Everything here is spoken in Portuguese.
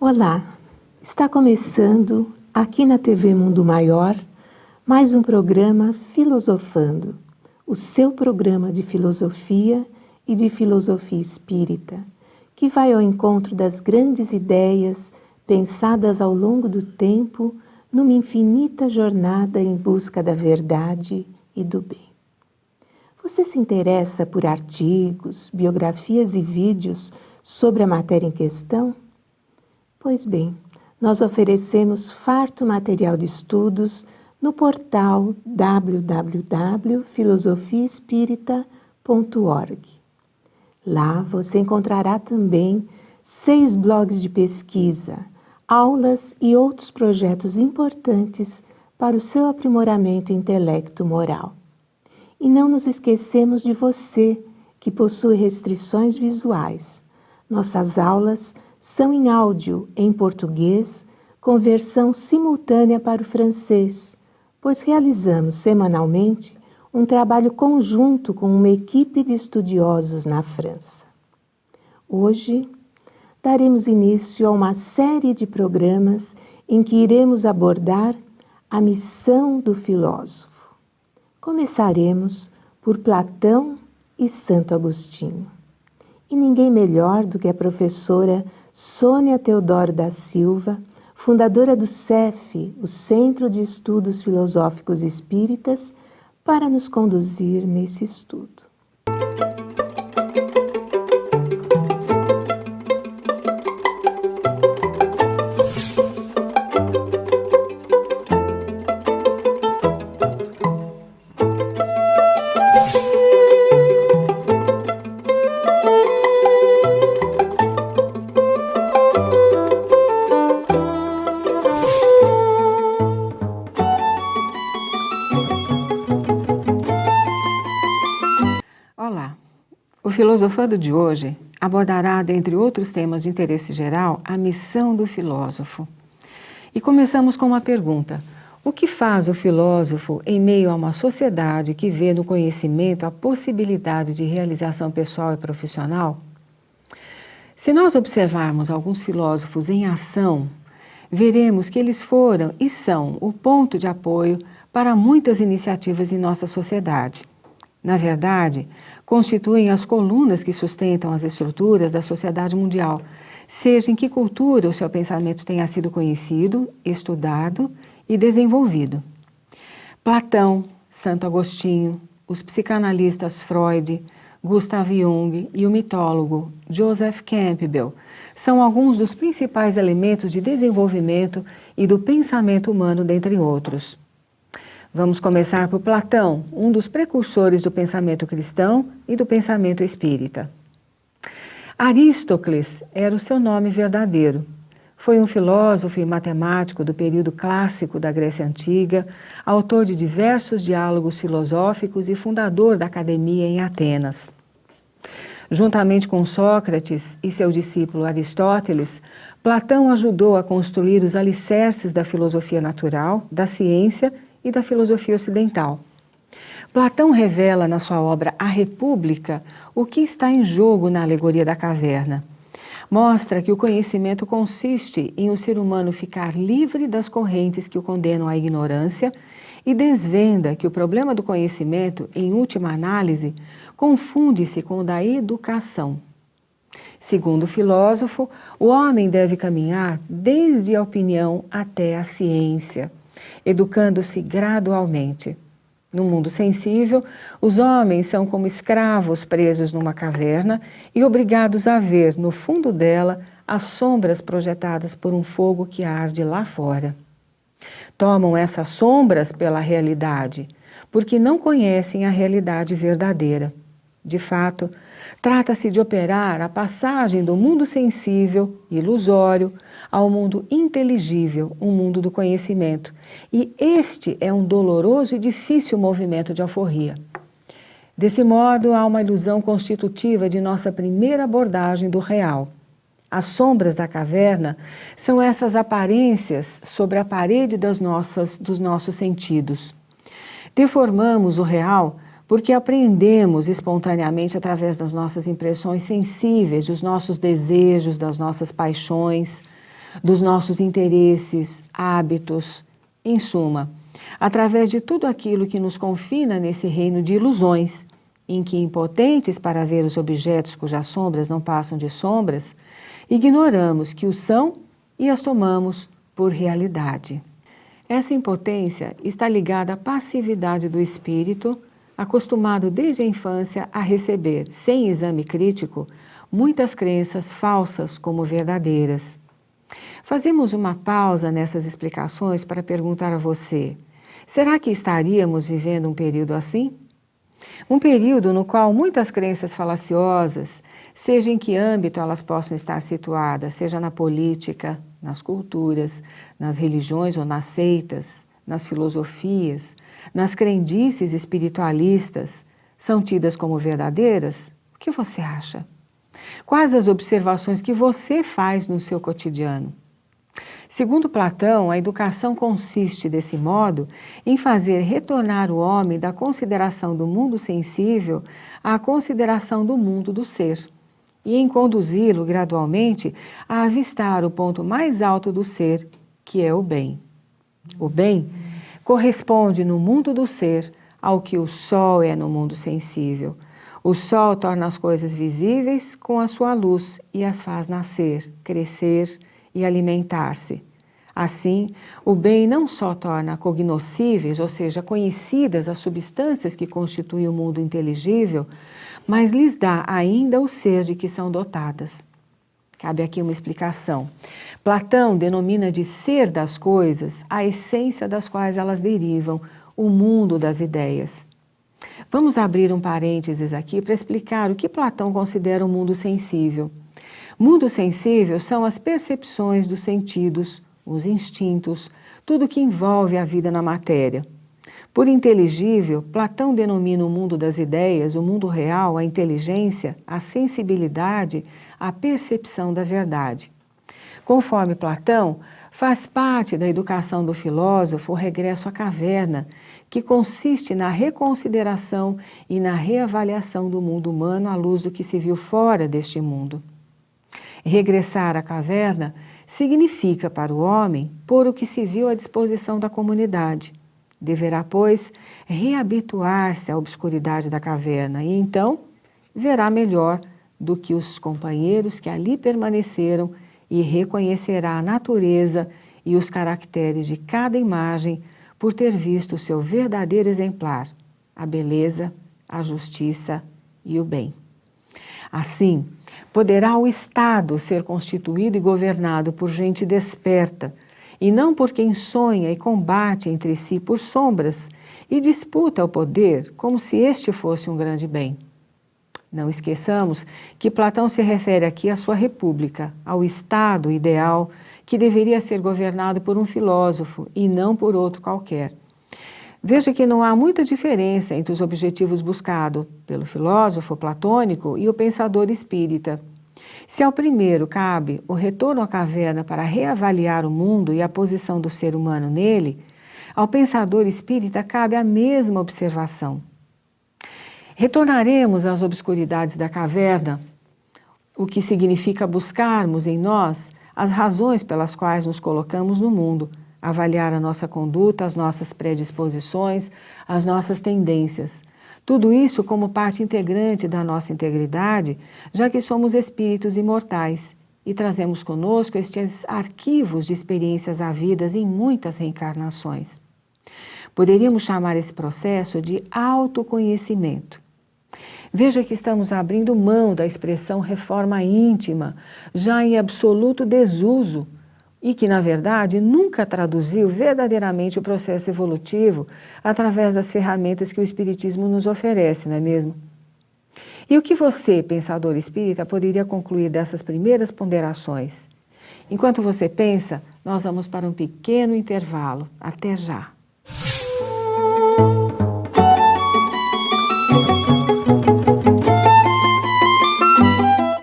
Olá, está começando aqui na TV Mundo Maior mais um programa Filosofando, o seu programa de filosofia e de filosofia espírita, que vai ao encontro das grandes ideias pensadas ao longo do tempo numa infinita jornada em busca da verdade e do bem. Você se interessa por artigos, biografias e vídeos sobre a matéria em questão? Pois bem, nós oferecemos farto material de estudos no portal www.filosofiaespírita.org. Lá você encontrará também 6 blogs de pesquisa, aulas e outros projetos importantes para o seu aprimoramento intelecto-moral. E não nos esquecemos de você, que possui restrições visuais. Nossas aulas são em áudio em português, com versão simultânea para o francês, pois realizamos semanalmente um trabalho conjunto com uma equipe de estudiosos na França. Hoje, daremos início a uma série de programas em que iremos abordar a missão do filósofo. Começaremos por Platão e Santo Agostinho. E ninguém melhor do que a professora Sônia Teodoro da Silva, fundadora do CEF, o Centro de Estudos Filosóficos Espíritas, para nos conduzir nesse estudo. O Filosofando de hoje abordará, dentre outros temas de interesse geral, a missão do filósofo. E começamos com uma pergunta: o que faz o filósofo em meio a uma sociedade que vê no conhecimento a possibilidade de realização pessoal e profissional? Se nós observarmos alguns filósofos em ação, veremos que eles foram e são o ponto de apoio para muitas iniciativas em nossa sociedade. Na verdade, constituem as colunas que sustentam as estruturas da sociedade mundial, seja em que cultura o seu pensamento tenha sido conhecido, estudado e desenvolvido. Platão, Santo Agostinho, os psicanalistas Freud, Gustav Jung e o mitólogo Joseph Campbell são alguns dos principais elementos de desenvolvimento e do pensamento humano, dentre outros. Vamos começar por Platão, um dos precursores do pensamento cristão e do pensamento espírita. Aristócles era o seu nome verdadeiro. Foi um filósofo e matemático do período clássico da Grécia Antiga, autor de diversos diálogos filosóficos e fundador da academia em Atenas. Juntamente com Sócrates e seu discípulo Aristóteles, Platão ajudou a construir os alicerces da filosofia natural, da ciência e da filosofia ocidental. Platão revela na sua obra A República o que está em jogo na alegoria da caverna. Mostra que o conhecimento consiste em o ser humano ficar livre das correntes que o condenam à ignorância e desvenda que o problema do conhecimento, em última análise, confunde-se com o da educação. Segundo o filósofo, o homem deve caminhar desde a opinião até a ciência, educando-se gradualmente. No mundo sensível, os homens são como escravos presos numa caverna e obrigados a ver, no fundo dela, as sombras projetadas por um fogo que arde lá fora. Tomam essas sombras pela realidade, porque não conhecem a realidade verdadeira. De fato, trata-se de operar a passagem do mundo sensível, ilusório, ao mundo inteligível, um mundo do conhecimento. E este é um doloroso e difícil movimento de alforria. Desse modo, há uma ilusão constitutiva de nossa primeira abordagem do real. As sombras da caverna são essas aparências sobre a parede dos nossos sentidos. Deformamos o real porque apreendemos espontaneamente através das nossas impressões sensíveis, dos nossos desejos, das nossas paixões. dos nossos interesses, hábitos, em suma, através de tudo aquilo que nos confina nesse reino de ilusões, em que, impotentes para ver os objetos cujas sombras não passam de sombras, ignoramos que o são e as tomamos por realidade. Essa impotência está ligada à passividade do espírito, acostumado desde a infância a receber, sem exame crítico, muitas crenças falsas como verdadeiras. Fazemos uma pausa nessas explicações para perguntar a você: será que estaríamos vivendo um período assim? Um período no qual muitas crenças falaciosas, seja em que âmbito elas possam estar situadas, seja na política, nas culturas, nas religiões ou nas seitas, nas filosofias, nas crendices espiritualistas, são tidas como verdadeiras? O que você acha? Quais as observações que você faz no seu cotidiano? Segundo Platão, a educação consiste, desse modo, em fazer retornar o homem da consideração do mundo sensível à consideração do mundo do ser, e em conduzi-lo gradualmente a avistar o ponto mais alto do ser, que é o bem. O bem corresponde no mundo do ser ao que o sol é no mundo sensível. O sol torna as coisas visíveis com a sua luz e as faz nascer, crescer e alimentar-se. Assim, o bem não só torna cognoscíveis, ou seja, conhecidas as substâncias que constituem o mundo inteligível, mas lhes dá ainda o ser de que são dotadas. Cabe aqui uma explicação. Platão denomina de ser das coisas a essência das quais elas derivam, o mundo das ideias. Vamos abrir um parênteses aqui para explicar o que Platão considera o mundo sensível. Mundo sensível são as percepções dos sentidos, os instintos, tudo que envolve a vida na matéria. Por inteligível, Platão denomina o mundo das ideias, o mundo real, a inteligência, a sensibilidade, a percepção da verdade. Conforme Platão, faz parte da educação do filósofo o regresso à caverna, que consiste na reconsideração e na reavaliação do mundo humano à luz do que se viu fora deste mundo. Regressar à caverna significa para o homem pôr o que se viu à disposição da comunidade. Deverá, pois, reabituar-se à obscuridade da caverna e então verá melhor do que os companheiros que ali permaneceram e reconhecerá a natureza e os caracteres de cada imagem por ter visto o seu verdadeiro exemplar, a beleza, a justiça e o bem. Assim, poderá o Estado ser constituído e governado por gente desperta, e não por quem sonha e combate entre si por sombras e disputa o poder como se este fosse um grande bem. Não esqueçamos que Platão se refere aqui à sua república, ao Estado ideal que deveria ser governado por um filósofo e não por outro qualquer. Veja que não há muita diferença entre os objetivos buscados pelo filósofo platônico e o pensador espírita. Se ao primeiro cabe o retorno à caverna para reavaliar o mundo e a posição do ser humano nele, ao pensador espírita cabe a mesma observação. Retornaremos às obscuridades da caverna, o que significa buscarmos em nós as razões pelas quais nos colocamos no mundo, avaliar a nossa conduta, as nossas predisposições, as nossas tendências. Tudo isso como parte integrante da nossa integridade, já que somos espíritos imortais e trazemos conosco estes arquivos de experiências havidas em muitas reencarnações. Poderíamos chamar esse processo de autoconhecimento. Veja que estamos abrindo mão da expressão reforma íntima, já em absoluto desuso, e que, na verdade, nunca traduziu verdadeiramente o processo evolutivo através das ferramentas que o Espiritismo nos oferece, não é mesmo? E o que você, pensador espírita, poderia concluir dessas primeiras ponderações? Enquanto você pensa, nós vamos para um pequeno intervalo. Até já!